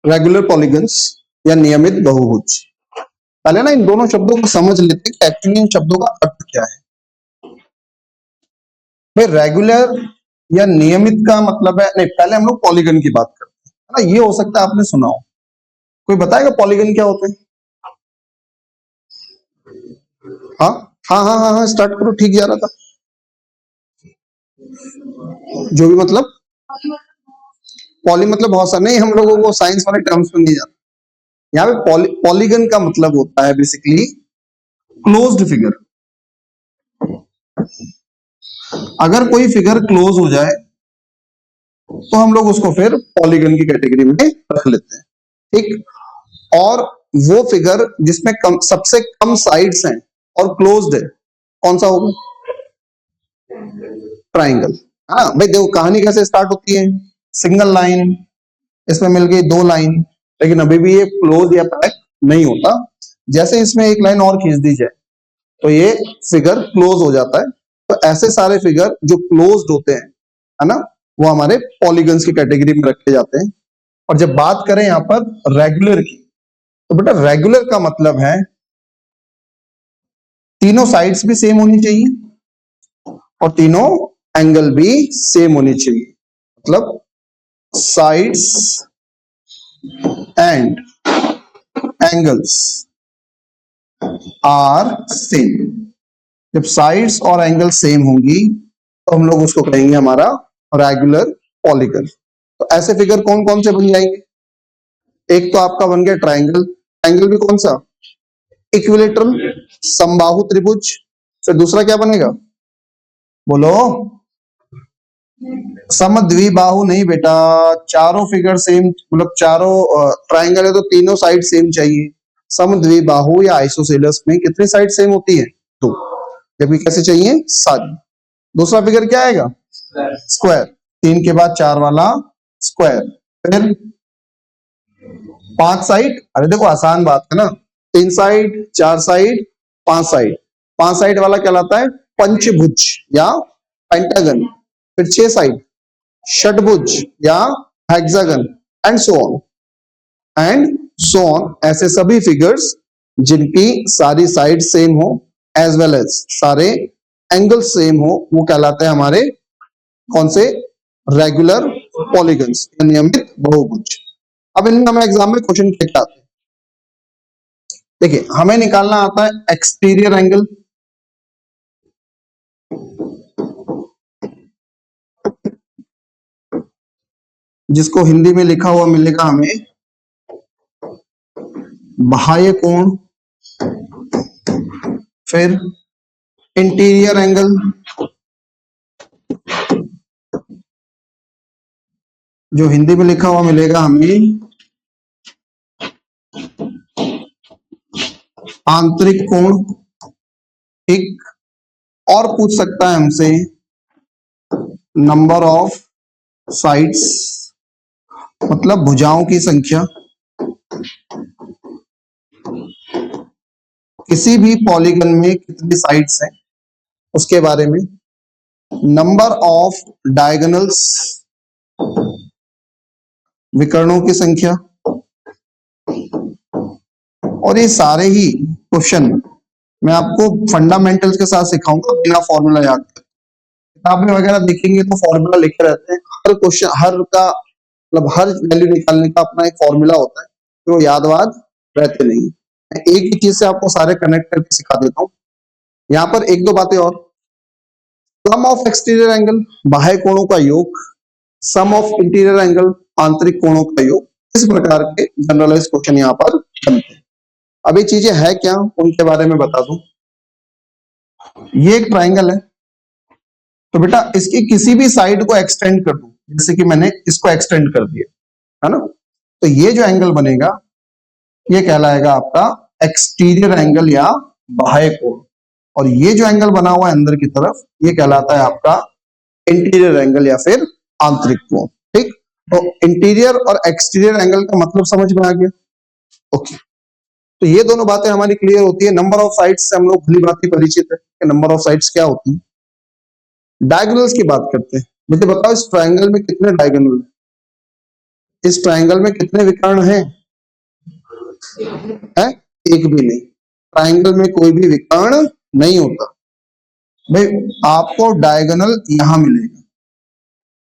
Regular polygons या नियमित बहुभुज। पहले ना इन दोनों शब्दों को समझ लेते हैं एक्चुअली इन शब्दों का अर्थ क्या है। भाई रेगुलर या नियमित का मतलब है, नहीं पहले हम लोग पॉलीगन की बात करते हैं ना। ये हो सकता है आपने सुना हो, कोई बताएगा पॉलीगन क्या होते हैं? हाँ हाँ हाँ हाँ हाँ, स्टार्ट करो, ठीक जा रहा था। जो भी मतलब, पॉली मतलब बहुत सारा नहीं, हम लोगों को साइंस वाले टर्म्स में नहीं जाता। यहाँ पे पॉलीगन का मतलब होता है बेसिकली क्लोज्ड फिगर। अगर कोई फिगर क्लोज हो जाए तो हम लोग उसको फिर पॉलीगन की कैटेगरी में रख लेते हैं, ठीक। और वो फिगर जिसमें सबसे कम साइड्स हैं और क्लोज्ड है, कौन सा होगा? ट्राइंगल। हाँ भाई देखो कहानी कैसे स्टार्ट होती है, सिंगल लाइन, इसमें मिल गई दो लाइन, लेकिन अभी भी ये क्लोज या पैक नहीं होता। जैसे इसमें एक लाइन और खींच दी जाए तो ये फिगर क्लोज हो जाता है। तो ऐसे सारे फिगर जो क्लोज्ड होते हैं, है ना, वो हमारे पॉलीगन्स की कैटेगरी में रखे जाते हैं। और जब बात करें यहाँ पर रेगुलर की, तो बेटा रेगुलर का मतलब है तीनों साइड्स भी सेम होनी चाहिए और तीनों एंगल भी सेम होनी चाहिए। मतलब sides and angles are same. जब साइड्स और एंगल सेम होंगी तो हम लोग उसको कहेंगे हमारा रेगुलर पॉलीगन। तो ऐसे फिगर कौन कौन से बन जाएंगे? एक तो आपका बन गया ट्राइंगल, ट्राइंगल भी कौन सा? इक्विलेटरल, समबाहु त्रिभुज। फिर दूसरा क्या बनेगा, बोलो? समद्विबाहु नहीं बेटा, चारों फिगर सेम, मतलब चारों ट्राइंगल है तो तीनों साइड सेम चाहिए। समद्विबाहु या आइसोसेलेस में कितनी साइड सेम होती है? दो। जबकि कैसे चाहिए? सारी। दूसरा फिगर क्या आएगा? स्क्वायर, तीन के बाद चार वाला स्क्वायर। फिर पांच साइड, अरे देखो आसान बात है ना, तीन साइड, चार साइड, पांच साइड। पांच साइड वाला कहलाता है पंचभुज या पेंटागन। फिर छह साइड षटभुज या hexagon, and so on and so on. ऐसे सभी फिगर्स जिनकी सारी साइड सेम हो एज वेल एज सारे एंगल सेम हो, वो कहलाते हैं हमारे कौन से? रेगुलर पॉलीगन्स, नियमित बहुभुज। अब इनमें हमें एग्जाम में क्वेश्चन क्या आते हैं, देखिए हमें निकालना आता है एक्सटीरियर एंगल, जिसको हिंदी में लिखा हुआ मिलेगा हमें बाह्य कोण। फिर इंटीरियर एंगल, जो हिंदी में लिखा हुआ मिलेगा हमें आंतरिक कोण, ठीक। और पूछ सकता है हमसे नंबर ऑफ साइड्स, मतलब भुजाओं की संख्या। किसी भी पॉलीगन में कितनी साइड्स हैं उसके बारे में। नंबर ऑफ डायगोनल्स, विकर्णों की संख्या। और ये सारे ही क्वेश्चन मैं आपको फंडामेंटल्स के साथ सिखाऊंगा बिना फॉर्मूला याद कर। किताब में वगैरह देखेंगे तो फॉर्मूला लिखे रहते हैं, हर क्वेश्चन हर का मतलब हर वैल्यू निकालने का अपना एक फॉर्मूला होता है, तो याद वाद रहते नहीं। मैं एक ही चीज से आपको सारे कनेक्ट करके सिखा देता हूँ। यहाँ पर एक दो बातें और, सम ऑफ एक्सटीरियर एंगल बाह्य कोणों का योग, सम ऑफ इंटीरियर एंगल आंतरिक कोणों का योग, इस प्रकार के जनरलाइज क्वेश्चन यहाँ पर बनते हैं। अब ये चीजें है क्या उनके बारे में बता दूं। ये एक ट्राइंगल है, तो बेटा इसकी किसी भी साइड को एक्सटेंड कर दूं, जैसे कि मैंने इसको एक्सटेंड कर दिया, है ना, तो ये जो एंगल बनेगा ये कहलाएगा आपका एक्सटीरियर एंगल या बाह्य कोण। और ये जो एंगल बना हुआ है अंदर की तरफ, ये कहलाता है आपका इंटीरियर एंगल या फिर आंतरिक कोण, ठीक। तो इंटीरियर और एक्सटीरियर एंगल का मतलब समझ में आ गया? ओके, तो ये दोनों बातें हमारी क्लियर होती है। नंबर ऑफ साइड्स से हम लोग भली भांति परिचित है कि नंबर ऑफ साइड्स क्या होती है। डायगोनल्स की बात करते हैं। मुझे बताओ इस ट्रायंगल में कितने डायगोनल है? इस ट्राइंगल में कितने विकर्ण हैं? है एक भी नहीं। ट्राइंगल में कोई भी विकर्ण नहीं होता भाई। आपको डायगोनल यहां मिलेगा,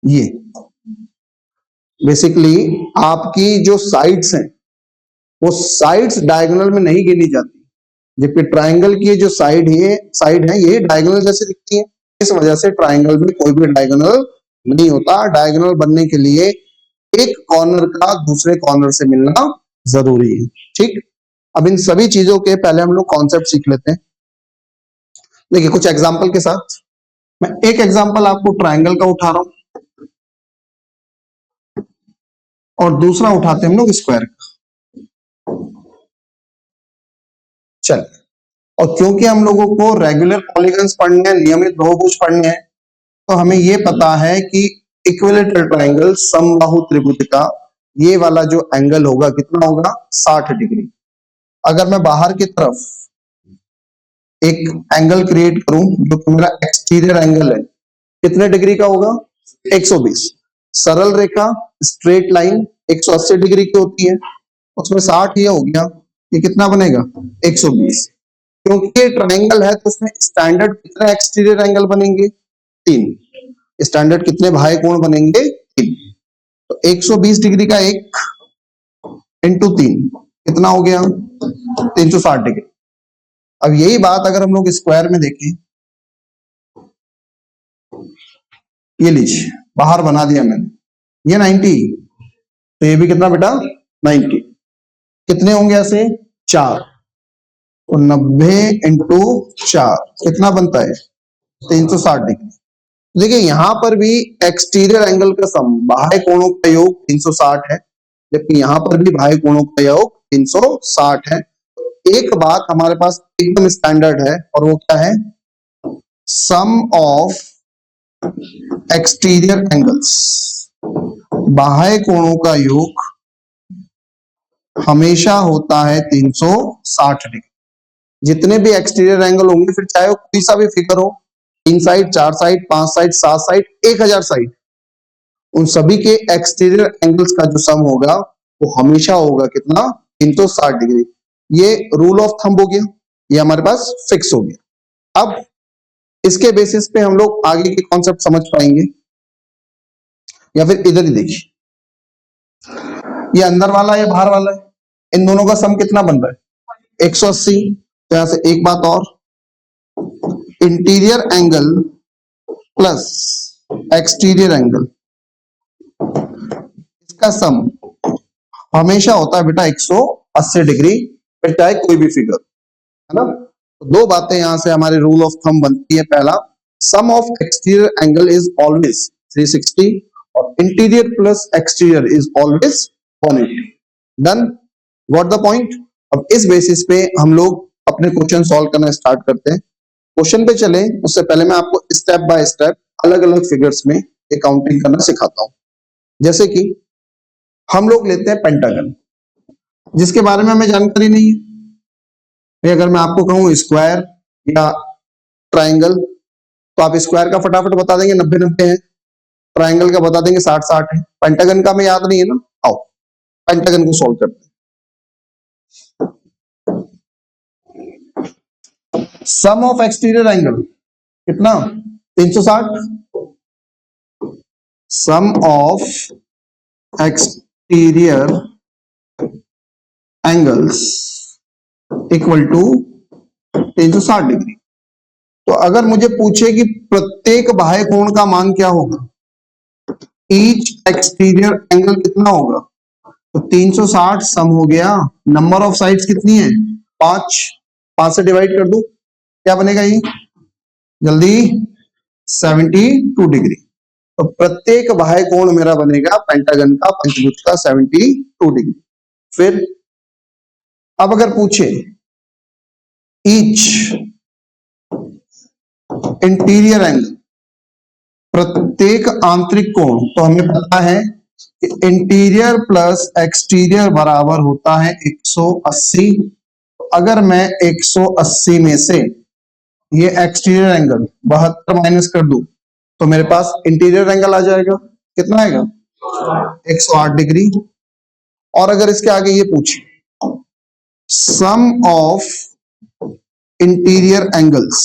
ये बेसिकली आपकी जो साइड्स हैं वो साइड्स डायगोनल में नहीं गिनी जाती, जबकि ट्राइंगल की जो साइड है ये डायगोनल जैसे दिखती है। इस वजह से ट्राइंगल में कोई भी डायगोनल नहीं होता। डायगोनल बनने के लिए एक कॉर्नर का दूसरे कॉर्नर से मिलना जरूरी है। ठीक, अब इन सभी चीजों के पहले हम लोग कॉन्सेप्ट सीख लेते हैं। देखिए कुछ एग्जांपल के साथ, मैं एक एग्जांपल आपको ट्राइंगल का उठा रहा हूं और दूसरा उठाते हैं हम लोग स्क्वायर का। चल, और क्योंकि हम लोगों को रेगुलर पॉलीगन्स पढ़ने हैं, नियमित बहुभुज पढ़ने हैं, तो हमें ये पता है कि इक्विलेटरल ट्राइंगल समबाहु त्रिभुज का ये वाला जो एंगल होगा कितना होगा? 60 डिग्री। अगर मैं बाहर की तरफ एक एंगल क्रिएट करूं जो कि मेरा एक्सटीरियर एंगल है, कितने डिग्री का होगा? 120। सरल रेखा स्ट्रेट लाइन 180 डिग्री की होती है, उसमें 60 ये हो गया, ये कितना बनेगा? 120। क्योंकि ये ट्राइंगल है तो उसमें स्टैंडर्ड कितने एक्सटीरियर एंगल बनेंगे? 3। स्टैंडर्ड कितने बाह्य कोण बनेंगे? 3। तो 120 डिग्री का एक इंटू 3 कितना हो गया? 360 डिग्री। अब यही बात अगर हम लोग स्क्वायर में देखें, ये लीजिए बाहर बना दिया मैंने, ये 90, तो ये भी कितना बेटा? 90। कितने होंगे ऐसे? 4। तो 90 इंटू 4 कितना बनता है? 360 डिग्री। देखिए यहां पर भी एक्सटीरियर एंगल का सम बाह्य कोणों का योग 360 है, जबकि यहां पर भी बाह्य कोणों का योग 360 है। एक बात हमारे पास एकदम स्टैंडर्ड है और वो क्या है? सम ऑफ एक्सटीरियर एंगल्स, बाह्य कोणों का योग हमेशा होता है 360 डिग्री। जितने भी एक्सटीरियर एंगल होंगे, फिर चाहे वो कोई सा भी फिगर हो, 3 side, 4 side, 5 side, 7 side, 1000 side, उन सभी के एक्सटीरियर एंगल्स का जो सम होगा वो हमेशा होगा कितना? 360 डिग्री। ये रूल ऑफ थंब हो गया, ये हमारे पास फिक्स हो गया। अब इसके बेसिस पे हम लोग आगे के कॉन्सेप्ट समझ पाएंगे, या फिर इधर ही देखिए, ये अंदर वाला है, बाहर वाला है, इन दोनों का सम कितना बन रहा है? 180। तो यहां से एक बात और, interior angle plus exterior angle, इसका सम हमेशा होता है बेटा 180 डिग्री, फिर चाहे कोई भी फिगर, है ना। तो दो बातें यहां से हमारे रूल ऑफ थंब बनती है। पहला, sum of exterior angle is always 360 और interior plus exterior is always 180। Done, got the point. अब इस बेसिस पे हम लोग अपने क्वेश्चन सॉल्व करना स्टार्ट करते हैं। क्वेश्चन पे चले उससे पहले मैं आपको स्टेप बाय स्टेप अलग अलग फिगर्स में काउंटिंग करना सिखाता हूं। जैसे कि हम लोग लेते हैं पेंटागन, जिसके बारे में हमें जानकारी नहीं है। भाई अगर मैं आपको कहूं स्क्वायर या ट्राइंगल, तो आप स्क्वायर का फटाफट बता देंगे 90-90 है, ट्राइंगल का बता देंगे 60-60 है, पेंटागन का हमें याद नहीं है ना। आओ पेंटागन को सॉल्व करते हैं। सम ऑफ एक्सटीरियर एंगल कितना? 360। Sum of exterior angles equal to 360 degree. तो अगर मुझे पूछे कि प्रत्येक बाह्य कोण का मान क्या होगा, ईच एक्सटीरियर एंगल कितना होगा, तो 360 सम हो गया। नंबर ऑफ साइड्स कितनी है? 5। 5 से डिवाइड कर दो, क्या बनेगा ये जल्दी? 72 डिग्री। तो प्रत्येक बाह्य कोण मेरा बनेगा पेंटागन का, पंचभुज का 72 डिग्री। फिर अब अगर पूछे ईच इंटीरियर एंगल, प्रत्येक आंतरिक कोण, तो हमें पता है कि इंटीरियर प्लस एक्सटीरियर बराबर होता है 180। अगर मैं 180 में से ये एक्सटीरियर एंगल 72 माइनस कर दूं, तो मेरे पास इंटीरियर एंगल आ जाएगा। कितना आएगा? 108 डिग्री। और अगर इसके आगे ये पूछे सम ऑफ इंटीरियर एंगल्स,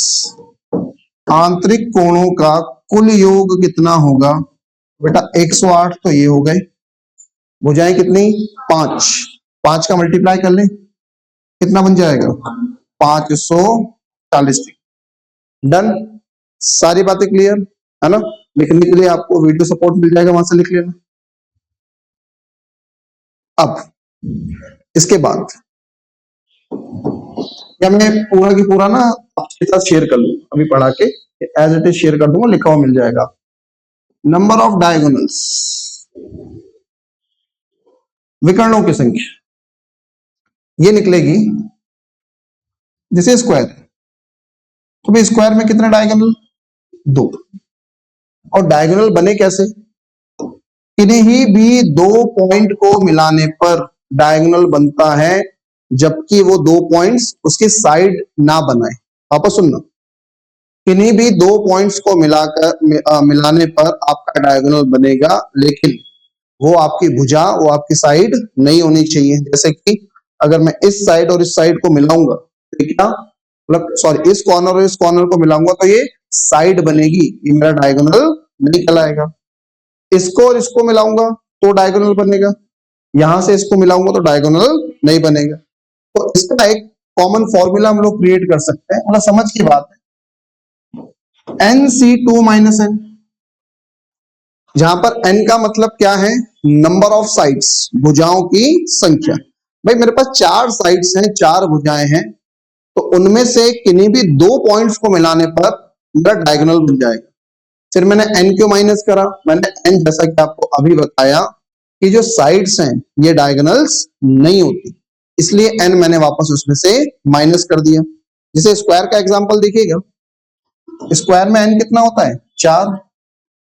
आंतरिक कोणों का कुल योग कितना होगा, बेटा 108 तो ये हो गए, भुजाएं कितनी 5, 5 का मल्टीप्लाई कर लें कितना बन जाएगा 540 डिग्री। डन, सारी बातें क्लियर है ना। लिखने के लिए आपको वीडियो सपोर्ट मिल जाएगा, वहां से लिख लेना। अब इसके बाद या मैं पूरा की पूरा ना आपके साथ शेयर कर लूं, अभी पढ़ा के एज इट इज शेयर कर दूंगा, लिखा हुआ मिल जाएगा। नंबर ऑफ डायगोनल्स, विकर्णों की संख्या ये निकलेगी, जैसे स्क्वायर, तो भाई स्क्वायर में कितने डायगोनल 2, और डायगोनल बने कैसे, किन्हीं भी दो पॉइंट को मिलाने पर डायगोनल बनता है, जबकि वो दो पॉइंट्स उसकी साइड ना बनाए। वापस सुनना, किन्हीं भी दो पॉइंट्स को मिलाकर मिलाने पर आपका डायगोनल बनेगा, लेकिन वो आपकी भुजा, वो आपकी साइड नहीं होनी चाहिए। जैसे कि अगर मैं इस साइड और इस साइड को मिलाऊंगा तो क्या, मतलब सॉरी, इस कॉर्नर और इस कॉर्नर को मिलाऊंगा तो ये साइड बनेगी, ये मेरा डायगोनल नहीं कहलाएगा। इसको और इसको मिलाऊंगा तो डायगोनल बनेगा, यहां से इसको मिलाऊंगा तो डायगोनल नहीं बनेगा। तो इसका एक कॉमन फॉर्मूला हम लोग क्रिएट कर सकते हैं, मतलब समझ की बात है, NC2 माइनस एन, जहां पर n का मतलब क्या है, नंबर ऑफ साइड्स, भुजाओं की संख्या। भाई मेरे पास 4 साइड्स हैं, 4 भुजाएं हैं, तो उनमें से किन्हीं भी दो पॉइंट्स को मिलाने पर मेरा डायगोनल बन जाएगा। फिर मैंने n क्यों माइनस करा, मैंने n जैसा कि आपको अभी बताया कि जो साइड्स हैं ये डायगोनल्स नहीं होती, इसलिए n मैंने वापस उसमें से माइनस कर दिया। जैसे स्क्वायर का एग्जांपल देखिएगा, स्क्वायर में n कितना होता है 4,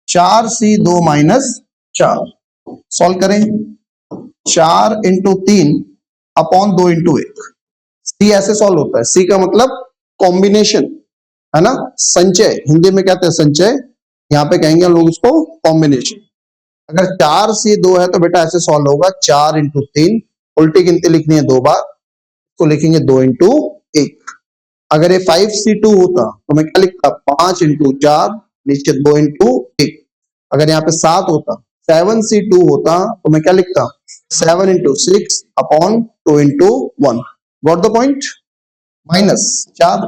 4C2 माइनस 4, सॉल्व करें, 4 इंटू 3 अपॉन 2 इंटू 1, सी ऐसे सॉल्व होता है, सी का मतलब कॉम्बिनेशन है ना, संचय, हिंदी में कहते हैं संचय, यहाँ पे कहेंगे हम लोग उसको कॉम्बिनेशन। अगर 4C2 है तो बेटा ऐसे सॉल्व होगा, 4 इंटू 3, उल्टी गिनती लिखनी है 2 बार, तो लिखेंगे 2 इंटू 1। अगर ये 5C2 होता तो मैं क्या लिखता, 5 इंटू 4, नीचे 2 इंटू 1। अगर यहाँ पे 7 होता, 7C2 होता तो मैं क्या लिखता, 7 into 6 upon 2 into 1। Got the point, minus 4,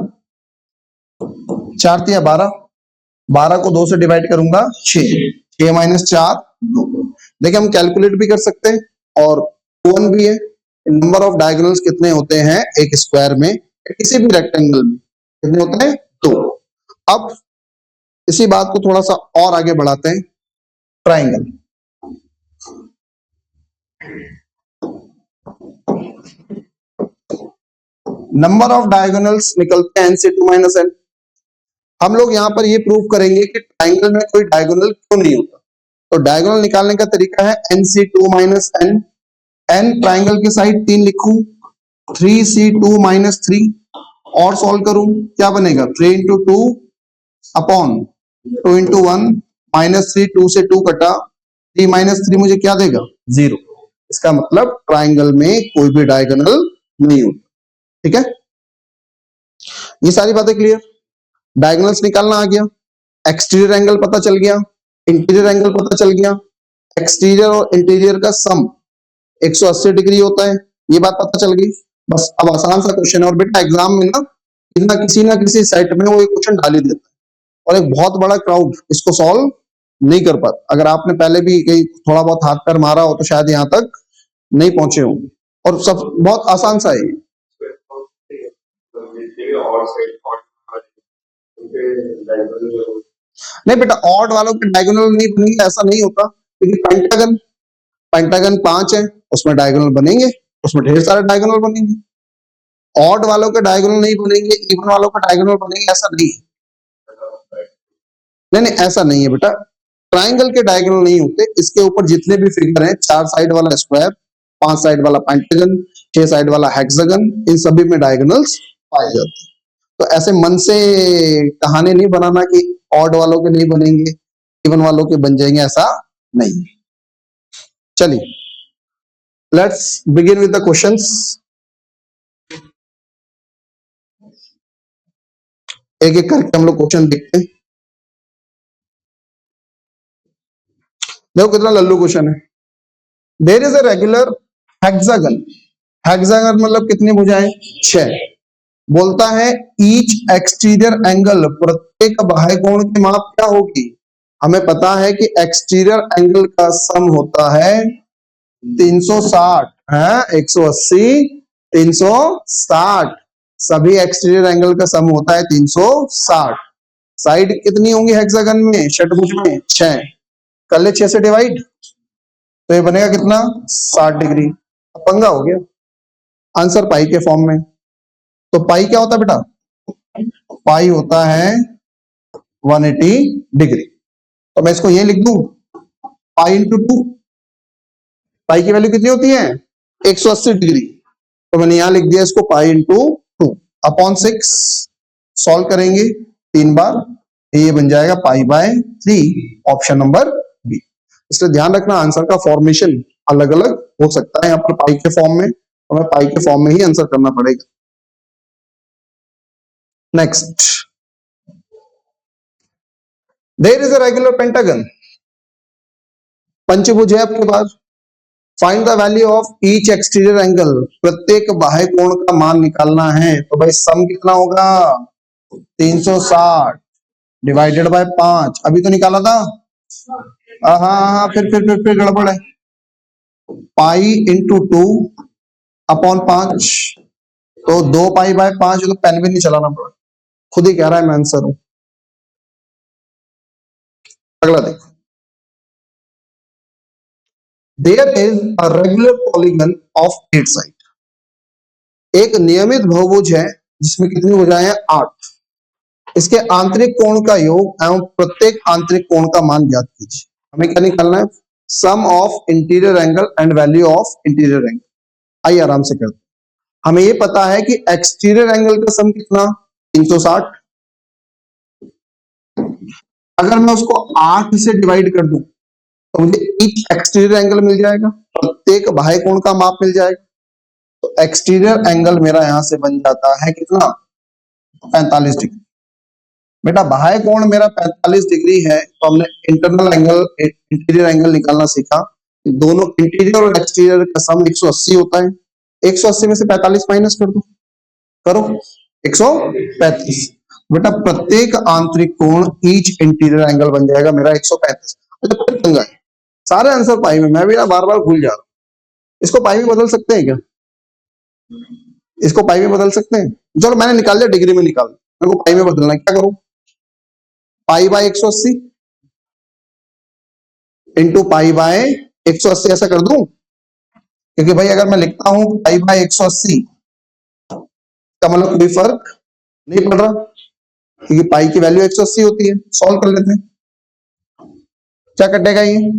4 तिया 12, 12 को 2 से डिवाइड करूंगा 6, 6 माइनस 4 2। देखिए हम कैलकुलेट भी कर सकते हैं, और 1 भी है। नंबर ऑफ डायगोनल्स कितने होते हैं एक स्क्वायर में, किसी भी रेक्टेंगल में कितने होते हैं 2। अब इसी बात को थोड़ा सा और आगे बढ़ाते हैं, ट्राइंगल। नंबर ऑफ डायगोनल्स निकलते हैं NC2 माइनस n। हम लोग यहां पर ये प्रूव करेंगे कि ट्राइंगल में कोई डायगोनल क्यों नहीं होता। तो डायगोनल निकालने का तरीका है NC2 minus n, n triangle की साइड 3 लिखूं, 3C2 माइनस 3, और सॉल्व करूं क्या बनेगा, 3 इंटू 2 अपॉन 2 इंटू 1, माइनस 3, 2 से 2 कटा, 3 माइनस 3 मुझे क्या देगा 0। इसका मतलब ट्राइंगल में कोई भी डायगोनल नहीं होता। ठीक है, ये सारी बातें क्लियर, डायगोनल्स निकालना आ गया, एक्सटीरियर एंगल पता चल गया, इंटीरियर एंगल पता चल गया, एक्सटीरियर और इंटीरियर का सम 180 डिग्री होता है, ये बात पता चल गई। बस अब आसान सा क्वेश्चन है, और बेटा एग्जाम में ना किसी सेट में वो एक क्वेश्चन डाल ही देता है, और एक बहुत बड़ा क्राउड इसको सॉल्व नहीं कर पाता। अगर आपने पहले भी कहीं थोड़ा बहुत हाथ पैर मारा हो तो शायद यहाँ तक नहीं पहुंचे होंगे, और सब बहुत आसान सा है। नहीं बेटा, ऑड वालों के डायगोनल नहीं बनेंगे ऐसा नहीं होता, क्योंकि पेंटागन, पेंटागन 5 है, उसमें डायगोनल बनेंगे, उसमें ढेर सारे डायगोनल बनेंगे। ऑड वालों के डायगोनल नहीं बनेंगे, इवन वालों का डायगोनल बनेंगे, ऐसा नहीं है। नहीं नहीं ऐसा नहीं है बेटा, ट्राइंगल के डायगोनल नहीं होते, इसके ऊपर जितने भी फिगर हैं, 4 साइड वाला स्क्वायर, 5 साइड वाला पेंटागन, 6 साइड वाला हेक्सागन, इन सभी में डायगोनल्स पाए जाते हैं। तो ऐसे मन से कहानी नहीं बनाना कि ऑड वालों के नहीं बनेंगे, इवन वालों के बन जाएंगे, ऐसा नहीं। चलिए let's begin with the questions. एक एक करके हम लोग क्वेश्चन देखते हैं। देखो कितना लल्लू क्वेश्चन है। There is a regular hexagon. Hexagon मतलब कितनी भुजाएं? 6। बोलता है ईच एक्सटीरियर एंगल, प्रत्येक बाह्य कोण की माप क्या होगी? हमें पता है कि एक्सटीरियर एंगल का सम होता है 360 है, 180, 360। सभी एक्सटीरियर एंगल का सम होता है 360। साइड कितनी होंगी हेक्सागन में, षटभुज में? 6। कर ले 6 से डिवाइड, तो ये बनेगा कितना? 60 डिग्री। अब पंगा हो गया, आंसर पाई के फॉर्म में। तो पाई क्या होता है बेटा? पाई होता है 180 डिग्री। तो मैं इसको ये लिख दूं, पाई इंटू 2। पाई की वैल्यू कितनी होती है? 180 डिग्री। तो मैंने यहां लिख दिया इसको पाई इंटू 2 अपॉन 6। सॉल्व करेंगे 3 बार, ये बन जाएगा pi by 3, option number B. इसलिए ध्यान रखना आंसर का फॉर्मेशन अलग अलग हो सकता है। यहाँ पर पाई के फॉर्म में, हमें पाई के फॉर्म में ही आंसर करना पड़ेगा। Next, there is a regular pentagon. पंचभुज है आपके पास। Find the value of each exterior angle, प्रत्येक बाह्य कोण का मान निकालना है। तो भाई सम कितना होगा? 360 डिवाइडेड बाय 5। अभी तो निकाला था। हाँ हाँ, फिर गड़बड़ है। पाई इंटू 2 अपॉन 5, तो 2 पाई बाय 5। तो पेन भी नहीं चलाना पड़ा, खुद ही कह रहा है मैं आंसर हूं। अगला देखो, there is a regular polygon of 8 side. एक नियमित बहुभुज है जिसमें कितनी भुजाएं हैं? 8। इसके आंतरिक कोण का योग एवं प्रत्येक आंतरिक कोण का मान ज्ञात कीजिए। हमें क्या निकालना है? Sum of interior angle and value of interior angle. आइए आराम से करते हैं। हमें ये पता है कि एक्सटीरियर एंगल का सम कितना? 360। अगर मैं उसको 8 से डिवाइड कर दूं तो मुझे ईच एक्सटीरियर एंगल मिल जाएगा, प्रत्येक बाह्य कोण का माप मिल जाएगा। तो एक्सटीरियर एंगल मेरा यहां से बन जाता है कितना? 45 डिग्री। बेटा बाह्य कोण मेरा 45 डिग्री है, तो हमने इंटरनल एंगल इंटीरियर एंगल निकालना सीखा। दोनों इंटीरियर और एक्सटीरियर का सम 180 होता है। 180 में से 45 माइनस कर दो, करो 135। बेटा प्रत्येक आंतरिक कोण ईच इंटीरियर एंगल बन जाएगा मेरा 135। अच्छा, सारे आंसर पाई में, मैं भी ना बार बार भूल जा रहा हूं। इसको पाई में बदल सकते हैं क्या? इसको पाई में बदल सकते हैं? चलो मैंने निकाल लिया, डिग्री में निकाल, मेरे को पाई में बदलना है, क्या करूं? Pi by 180 into pi by 180 ऐसा कर दूं? क्योंकि भाई अगर मैं लिखता हूं पाई बाय 180 का मतलब कोई फर्क नहीं पड़ रहा, क्योंकि पाई की वैल्यू 180 होती है। सॉल्व कर लेते हैं, क्या कटेगा ये?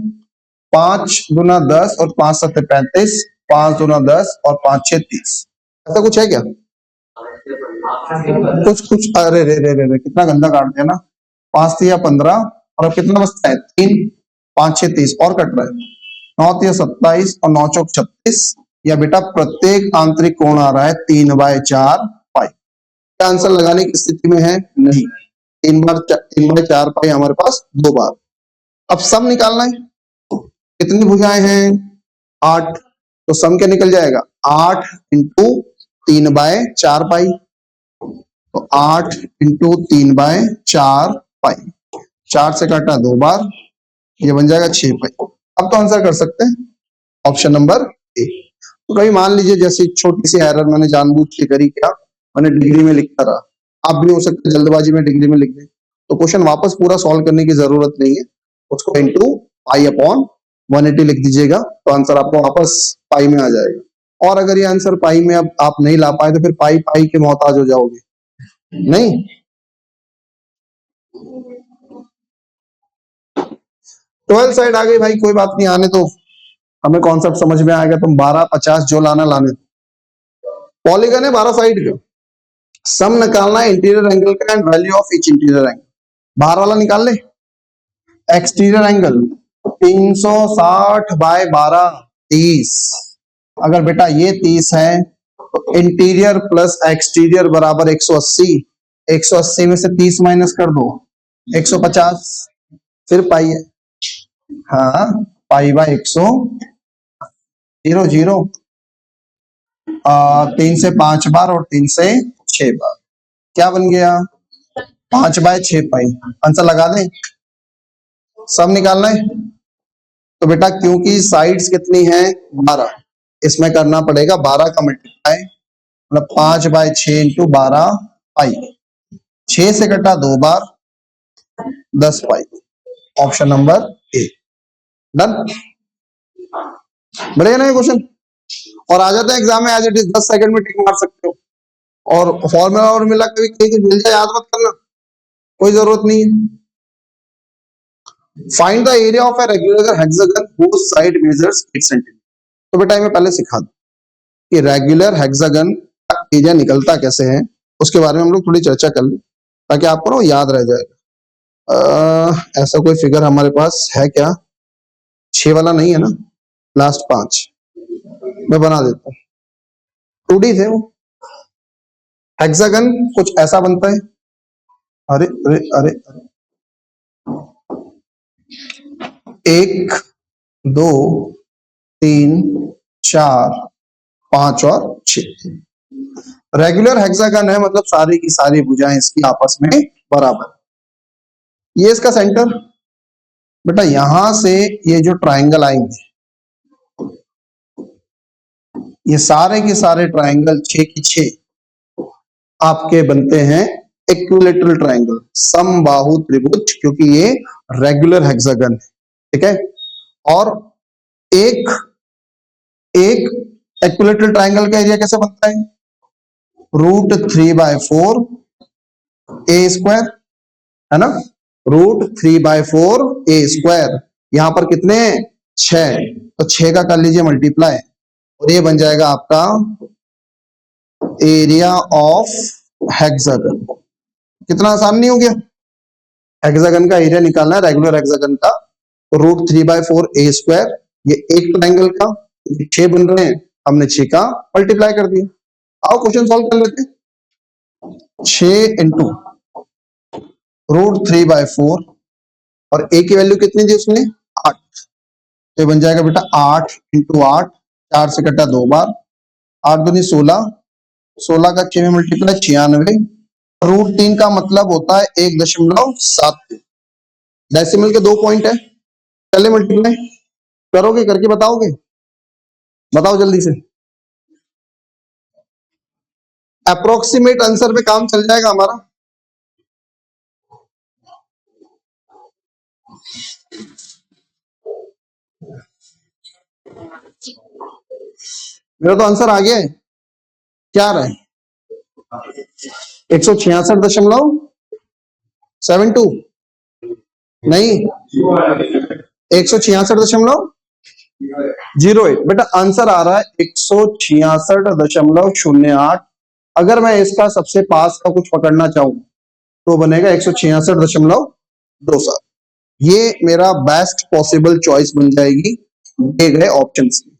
5 दूना 10 और 5 सत्ते 35, 5 दूना 10 और 5 6 30। ऐसा कुछ है क्या? कुछ कुछ, अरे रे रे रे रे, कितना गंदा काट दिया ना। 5 तिया 15 और अब कितना बचता है? 3, 5 6 30 और कट रहा है। 9 तिया 27 और 9 चौक 36। या बेटा प्रत्येक आंतरिक कोण आ रहा है 3/4 पाई। क्या आंसर लगाने की स्थिति में है? नहीं। 3/4 पाई हमारे पास 2 बार। अब सम निकालना है। कितनी भुजाएं हैं? 8। तो सम क्या निकल जाएगा? 8 इंटू 3/4 पाई। तो 8 इंटू 3/4 पाई। 4 से काटा 2 बार, ये बन जाएगा 6 पाई। अब तो आंसर कर सकते हैं, ऑप्शन नंबर ए। तो कभी मान लीजिए जैसे छोटी सी एरर मैंने जानबूझ के करी, क्या मैंने डिग्री में लिखता रहा। आप भी हो सकता है जल्दबाजी में डिग्री में लिख दें, तो क्वेश्चन वापस पूरा सॉल्व करने की जरूरत नहीं है। उसको इंटू पाई अपॉन 180 लिख दीजिएगा, तो आंसर आपको वापस पाई में आ जाएगा। और अगर ये आंसर पाई में अब आप नहीं ला पाए तो फिर पाई पाई के मोहताज हो जाओगे, नहीं। 12 साइड आ गई भाई, कोई बात नहीं, आने तो हमें कॉन्सेप्ट समझ में आएगा। तुम 12 50 जो लाना लाने। पॉलीगन है 12 साइड का, सम निकालना है इंटीरियर एंगल का and value of each interior angle. बाहर वाला निकाल ले, एक्सटीरियर एंगल 360 बाय 12 30। अगर बेटा ये 30 है तो इंटीरियर प्लस एक्सटीरियर बराबर 180। 180 में से 30 माइनस कर दो 150, फिर पाई है। हाँ, पाई बाय 100 जीरो जीरो 3 से 5 बार और 3 से 6 बार, क्या बन गया 5 बाय 6 पाई। आंसर लगा दें, सब निकालना है। तो बेटा क्योंकि साइड्स कितनी है 12, इसमें करना पड़ेगा 12 का मल्टीप्लाई, मतलब 5 बाय 6 इंटू 12 पाई। 6 से कटा 2 बार 10 pi. Option number A. Done. बढ़िया ना ये क्वेश्चन, और आ जाता है एग्जाम में एज इट इज, 10 सेकंड में टिक मार सकते हो। और फॉर्मूला और मिला कभी कहीं मिल जाए याद मत करना, कोई जरूरत नहीं है। Find the area of a regular hexagon whose side measures 8 centimetre. तो बेटा मैं पहले सिखा दूं कि रेगुलर हेक्सागन का एरिया निकलता कैसे है, उसके बारे में हम लोग थोड़ी चर्चा कर लें ताकि आपको ना याद रह जाएगा। ऐसा कोई फिगर हमारे पास है क्या, 6 वाला नहीं है ना, लास्ट 5 मैं बना देता हूँ। 2D थे वो। हेक्सागन कुछ ऐसा बनता है, अरे अरे अरे, 1 2 3 4 5 और 6। रेगुलर हेक्सागन है, मतलब सारी की सारी भुजाएं इसकी आपस में बराबर। ये इसका सेंटर बेटा, यहां से ये जो ट्राइंगल आएंगे, ये सारे के सारे ट्राइंगल 6 की 6 आपके बनते हैं इक्विलेटरल ट्राइंगल, समबाहु त्रिभुज, क्योंकि ये रेगुलर हेक्सागन है। ठीक है, और एक एक इक्विलेटरल ट्राइंगल का एरिया कैसे बनता है, √3/4 ए स्क्वायर, है ना, √3/4 ए स्क्वायर। यहां पर कितने 6, तो 6 का कर लीजिए मल्टीप्लाई, और ये बन जाएगा आपका एरिया ऑफ हेक्सागन। कितना आसान नहीं हो गया, हेक्सागन का एरिया निकालना है रेगुलर हेक्सागन का, √3/4 ए स्क्वायर। ये एक ट्राइंगल का 6 बन रहे हैं, हमने 6 का मल्टीप्लाई कर दिया। आओ क्वेश्चन सॉल्व कर लेते हैं। 6 इंटू √3/4 और ए की वैल्यू कितनी दी उसने 8, तो बन जाएगा बेटा 8 इंटू 8, 4 से कटा 2 बार, 8 दूनी 16, 16 का 6 में मल्टीप्लाई 96, √3 का मतलब होता है 1.7। डेसिमल के 2 पॉइंट है, चले मल्टीप्लाई करोगे, करके बताओगे, बताओ जल्दी से। अप्रोक्सीमेट आंसर पे काम चल जाएगा हमारा। मेरा तो आंसर आ गया है, क्या आ रहा है 166.72 नहीं, 166.08 बेटा आंसर आ रहा है 166.08। अगर मैं इसका सबसे पास का कुछ पकड़ना चाहूं तो बनेगा 166.27। ये मेरा बेस्ट पॉसिबल चॉइस बन जाएगी दिए गए ऑप्शन से,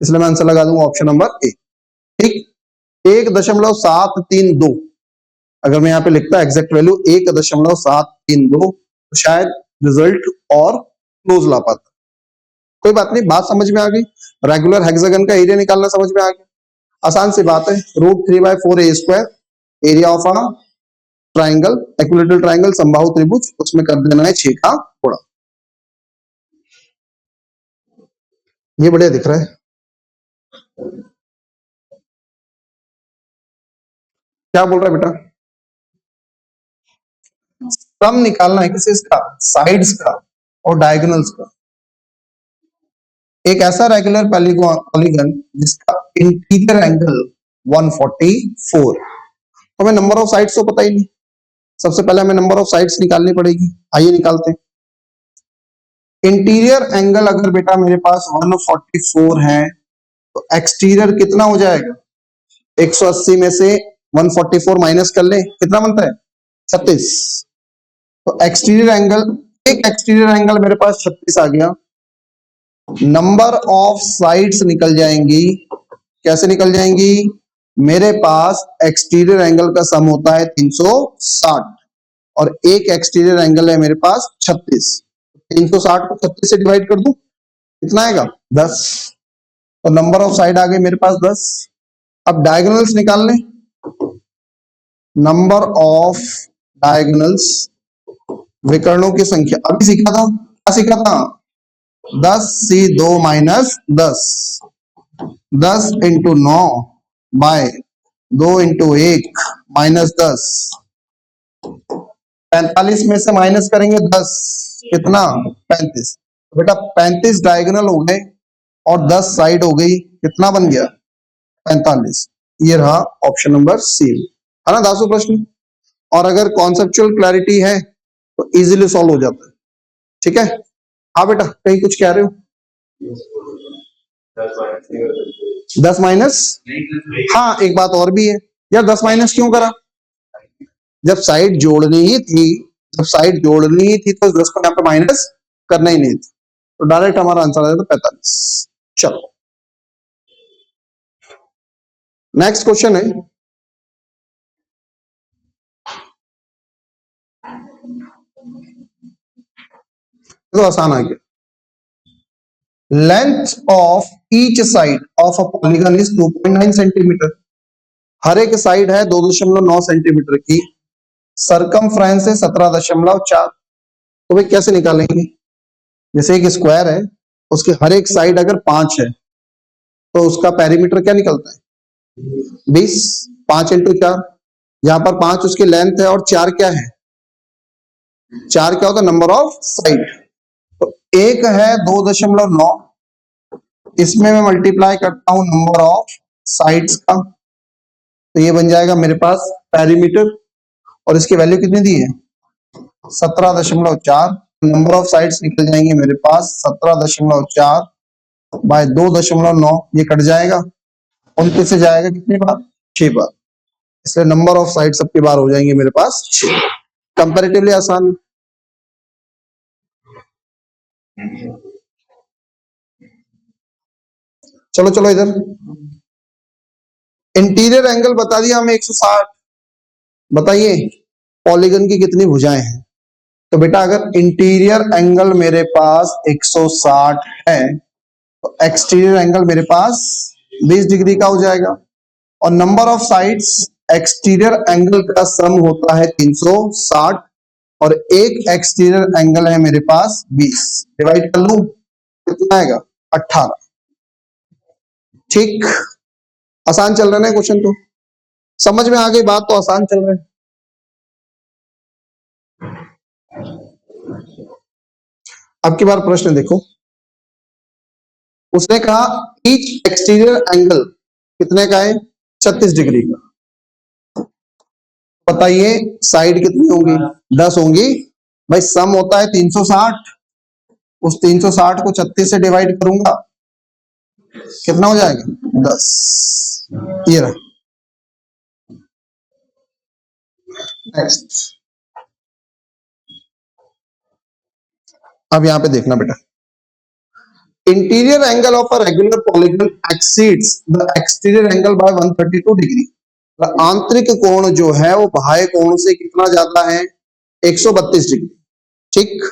इसलिए मैं आंसर लगा दूंगा ऑप्शन नंबर ए। ठीक, 1.732, अगर मैं यहाँ पे लिखता एग्जैक्ट वैल्यू 1.732 तो शायद रिजल्ट और क्लोज ला पाता। कोई बात नहीं, बात समझ में आ गई। रेगुलर हेक्सागन का एरिया निकालना समझ में आ गया, आसान सी बात है, √3/4 A square, area of a triangle, equilateral triangle, समबाहु त्रिभुज, उसमें कर देना है 6 का गुणा। ये बढ़िया दिख रहा है, क्या बोल रहा है बेटा, सम निकालना है किसी इसका, साइड्स का और डायगोनल्स का। एक ऐसा रेगुलर पॉलीगन जिसका इंटीरियर एंगल 144, हमें नंबर ऑफ साइड्स तो पता ही नहीं, सबसे पहले हमें नंबर ऑफ साइड्स निकालनी पड़ेगी। आइए निकालते हैं। इंटीरियर एंगल अगर बेटा मेरे पास 144 है तो एक्सटीरियर कितना हो जाएगा, 180 में से 144 माइनस कर ले, कितना बनता है 36। तो एक्सटीरियर एंगल, एक एक्सटीरियर एंगल मेरे पास 36 आ गया, नंबर ऑफ साइड्स निकल जाएंगी। कैसे निकल जाएंगी? मेरे पास एक्सटीरियर एंगल का सम होता है 360 और एक एक्सटीरियर एंगल है मेरे पास 36। 360 को 36 से डिवाइड कर दूं, कितना आएगा? 10। तो नंबर ऑफ साइड आ गए मेरे पास 10। अब डायगोनल्स निकालने। नंबर ऑफ डायगोनल्स, विकर्णों की संख्या अभी सीखा था। क्या सीखा था? 10 C2 minus 10, 10 into 9 by 2 into 1 minus 10। 45 में से माइनस करेंगे 10, कितना? 35। बेटा 35 डायगोनल हो गए और 10 साइड हो गई, कितना बन गया? 45। ये रहा ऑप्शन नंबर सी, है ना दासो प्रश्न। और अगर कॉन्सेप्चुअल क्लैरिटी है तो इजीली सॉल्व हो जाता है। ठीक है। हाँ बेटा, कहीं कुछ कह रहे हो? 10 माइनस, हाँ एक बात और भी है यार, 10 माइनस क्यों करा? जब साइड जोड़नी ही थी, जब साइड जोड़नी ही थी तो 10 को यहाँ पे माइनस करना ही नहीं था, तो डायरेक्ट हमारा आंसर आ जाता 45। चलो नेक्स्ट क्वेश्चन है, तो आसान आ गया। Length of each side of a polygon is 2.9 centimetre. हर एक साइड है 2.9 सेंटीमीटर की, सरकमफ्रेंस है 17.4। तो भाई कैसे निकालेंगे? जैसे एक स्क्वायर है, उसके हर एक साइड अगर 5 है तो उसका पेरीमीटर क्या निकलता है? 20। 5 इंटू 4, यहां पर 5 उसकी लेंथ है और 4 क्या है? 4 क्या होता है? Number of side. तो एक है 2.9, इसमें मैं मल्टीप्लाई करता हूं नंबर ऑफ साइड्स का, तो ये बन जाएगा मेरे पास पेरीमीटर, और इसकी वैल्यू कितनी दी है? 17.4। नंबर ऑफ साइड्स निकल जाएंगे मेरे पास 17.4 बाय 2.9, ये कट जाएगा, 29 से जाएगा कितनी बार? 6 बार। इसलिए नंबर ऑफ साइड सबकी बार हो जाएंगे मेरे पास 6। कंपैरेटिवली आसान। चलो चलो इधर, इंटीरियर एंगल बता दिया हमें 160। बताइए पॉलीगन की कितनी भुजाएं हैं? तो बेटा अगर इंटीरियर एंगल मेरे पास 160 है तो एक्सटीरियर एंगल मेरे पास 20 डिग्री का हो जाएगा, और number of sides, exterior angle का सम होता है 360 और एक एक्सटीरियर एंगल है मेरे पास 20। डिवाइड कर लूं, कितना आएगा? 18। ठीक, आसान चल रहा है क्वेश्चन, तो समझ में आ गई बात, तो आसान चल रहा है। अब की बार प्रश्न देखो, उसने कहा ईच एक्सटीरियर एंगल कितने का है? 36 डिग्री का। बताइए साइड कितनी होंगी? 10 होंगी। भाई सम होता है 360, उस 360 को 36 से डिवाइड करूंगा, कितना हो जाएगा? 10। ये रहा। नेक्स्ट, अब यहां पे देखना बेटा, interior angle of a regular polygon exceeds the exterior angle by 132 degree. आंतरिक कोण जो है वो बाह्य कोण से कितना ज्यादा है? 132 डिग्री। ठीक,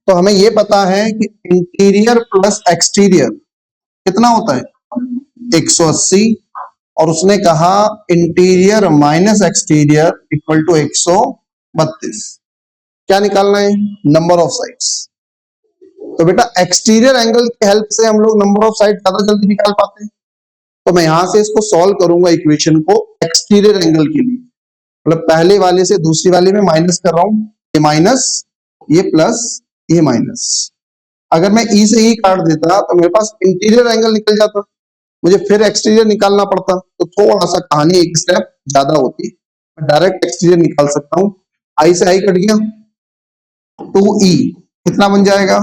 तो हमें ये पता है कि इंटीरियर प्लस एक्सटीरियर कितना होता है? 180, और उसने कहा interior minus exterior equal to 132। क्या निकालना है? Number of sides. तो बेटा एक्सटीरियर एंगल की हेल्प से हम लोग नंबर ऑफ साइड ज्यादा जल्दी निकाल पाते हैं, तो मैं यहां से इसको सॉल्व करूंगा इक्वेशन को एक्सटीरियर एंगल के लिए, मतलब पहले वाले से दूसरी वाले में माइनस कर रहा हूं, ये माइनस, ये प्लस, ये माइनस। अगर मैं ई से ई काट देता तो मेरे पास इंटीरियर एंगल निकल जाता, मुझे फिर एक्सटीरियर निकालना पड़ता, तो थोड़ा सा कहानी एक स्टेप ज्यादा होती, मैं डायरेक्ट एक्सटीरियर निकाल सकता हूं। आई से आई कट गया, 2e कितना बन जाएगा?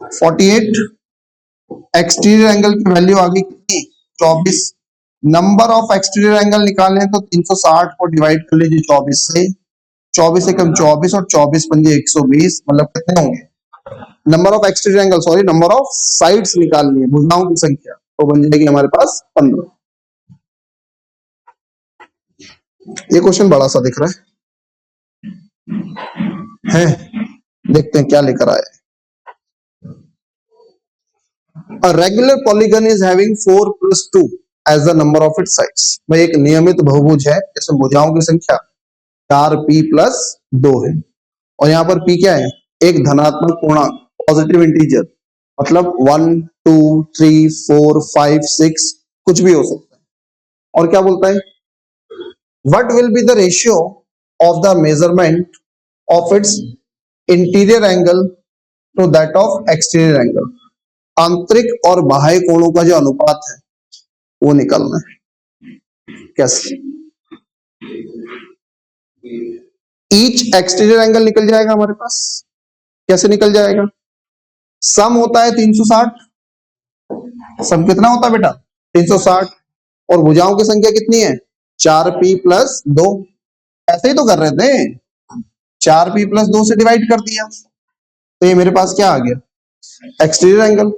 48। एक्सटीरियर एंगल की वैल्यू आ गई कितनी? 24। नंबर ऑफ एक्सटीरियर एंगल निकालने तो 360 को डिवाइड कर लीजिए 24 से, 24 से कम 24 और 24 बन जाए 120, मतलब कितने होंगे? Number of exterior angle, sorry number of sides निकालनी है, भुजाओं की संख्या, तो बन जाएगी हमारे पास 15। ये क्वेश्चन बड़ा सा दिख रहा है, देखते हैं क्या लेकर आए। A regular polygon is having 4 plus 2 as the number of its sides। भाई एक नियमित बहुभुज है, इसमें भुजाओं की संख्या 4p प्लस 2 है, और यहाँ पर p क्या है, एक धनात्मक पूर्णांक, पॉजिटिव इंटीजर, मतलब 1 2 3 4 5 6 कुछ भी हो सकता है। और क्या बोलता है, what will be the ratio of the measurement of its interior angle to that of exterior angle। आंतरिक और बाह्य कोणों का जो अनुपात है वो निकालना है। कैसे, ईच एक्सटीरियर एंगल निकल जाएगा हमारे पास, कैसे निकल जाएगा, सम होता है 360, सम कितना होता है बेटा 360, और भुजाओं की संख्या कितनी है 4p प्लस 2, ऐसे ही तो कर रहे थे, 4p प्लस 2 से डिवाइड कर दिया, तो ये मेरे पास क्या आ गया एक्सटीरियर एंगल,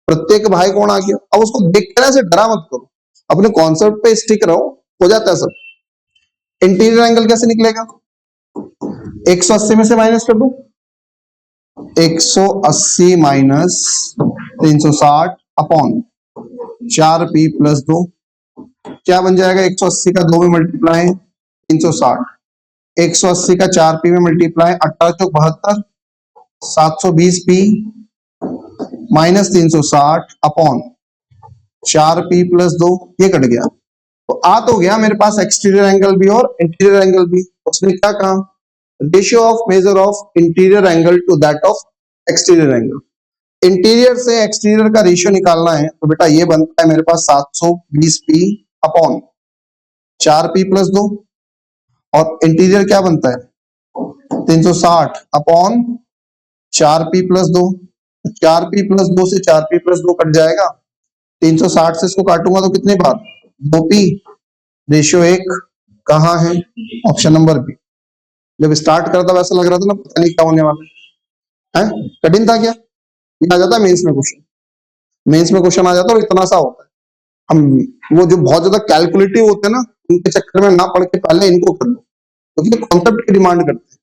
प्रत्येक बाह्य कोण आ गया। अब उसको देख कर ऐसे डरा मत करो, अपने कॉन्सेप्ट पे स्टिक रहो, हो जाता है सब। इंटीरियर एंगल कैसे निकलेगा, 180 में से माइनस कर दो, 180 माइनस 360 अपॉन 4p प्लस 2, क्या बन जाएगा, 180 का 2 में मल्टीप्लाई 360, 180 का 4p में मल्टीप्लाई 18 चौक 72, 720p minus 360 upon 4p plus 2, ये कट गया, तो आ तो गया मेरे पास एक्सटीरियर एंगल भी और इंटीरियर एंगल भी। उसने क्या कहा, ratio of measure of interior angle to that of exterior angle, interior से एक्सटीरियर का रेशियो निकालना है, तो बेटा ये बनता है मेरे पास 720p अपॉन 4p प्लस 2, और इंटीरियर क्या बनता है 360 upon 4p plus 2, 4p plus 2 से 4p प्लस 2 कट जाएगा, 360 से इसको काटूंगा तो कितने बार 2p, रेशियो 1 कहाँ है, ऑप्शन नंबर बी। जब स्टार्ट करता वैसा लग रहा था ना, पता नहीं क्या होने वाला है, कठिन था क्या, ये आ जाता है मेंस में क्वेश्चन, मेंस में क्वेश्चन आ जाता है और इतना सा होता है। हम वो जो बहुत ज्यादा कैलकुलेटिव होते हैं ना, उनके चक्कर में ना पढ़ के पहले इनको कर लो, क्योंकि तो कॉन्सेप्ट की डिमांड करते हैं।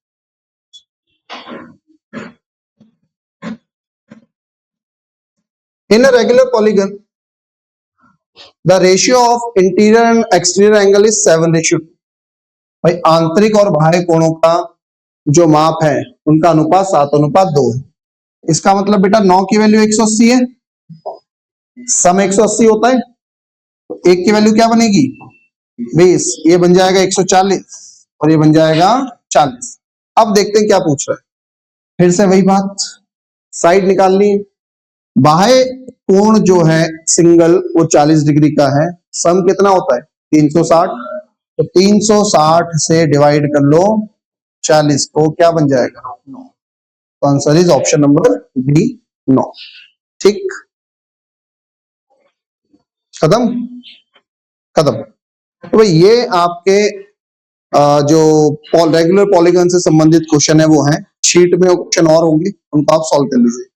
In a regular polygon, the ratio of interior and exterior angle is 7:2। भाई आंतरिक और बाह्य कोणों का जो माप है उनका अनुपात 7:2 है। इसका मतलब बेटा 9 की वैल्यू 180 है, सम 180 होता है, तो 1 की वैल्यू क्या बनेगी 20, ये बन जाएगा 140 और ये बन जाएगा 40। अब देखते हैं क्या पूछ रहा है, फिर से वही बात, साइड निकालनी, बाह्य कोण जो है सिंगल वो 40 डिग्री का है, सम कितना होता है 360, तो 360 से डिवाइड कर लो 40 को, क्या बन जाएगा 9, तो answer is option number B 9। ठीक, खत्म खत्म। तो भाई ये आपके जो रेगुलर पॉलीगन से संबंधित क्वेश्चन है वो है, शीट में क्वेश्चन और होंगे, उनको आप सॉल्व कर लीजिए।